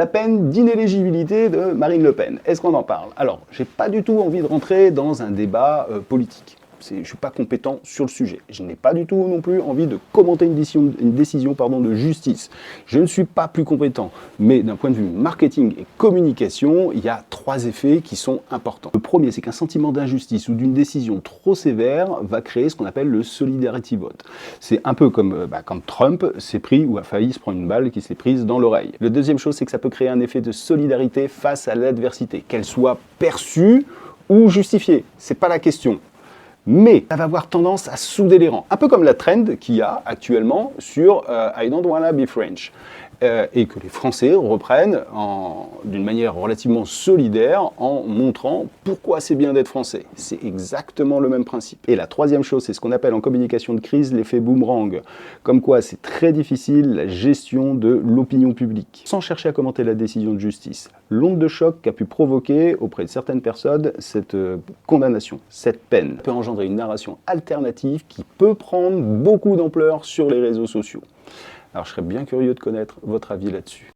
La peine d'inéligibilité de Marine Le Pen, est-ce qu'on en parle? Alors, j'ai pas du tout envie de rentrer dans un débat politique. Je ne suis pas compétent sur le sujet. Je n'ai pas du tout non plus envie de commenter une décision de justice. Je ne suis pas plus compétent. Mais d'un point de vue marketing et communication, il y a 3 effets qui sont importants. Le premier, c'est qu'un sentiment d'injustice ou d'une décision trop sévère va créer ce qu'on appelle le solidarity vote. C'est un peu comme quand Trump s'est pris ou a failli se prendre une balle qui s'est prise dans l'oreille. La deuxième chose, c'est que ça peut créer un effet de solidarité face à l'adversité, qu'elle soit perçue ou justifiée. C'est pas la question. Mais ça va avoir tendance à souder les rangs. Un peu comme la trend qu'il y a actuellement sur I don't wanna be French. Et que les Français reprennent d'une manière relativement solidaire en montrant pourquoi c'est bien d'être français. C'est exactement le même principe. Et la troisième chose, c'est ce qu'on appelle en communication de crise l'effet boomerang. Comme quoi c'est très difficile la gestion de l'opinion publique. Sans chercher à commenter la décision de justice, l'onde de choc qu'a pu provoquer auprès de certaines personnes cette condamnation, cette peine, peut engendrer une narration alternative qui peut prendre beaucoup d'ampleur sur les réseaux sociaux. Alors je serais bien curieux de connaître votre avis là-dessus.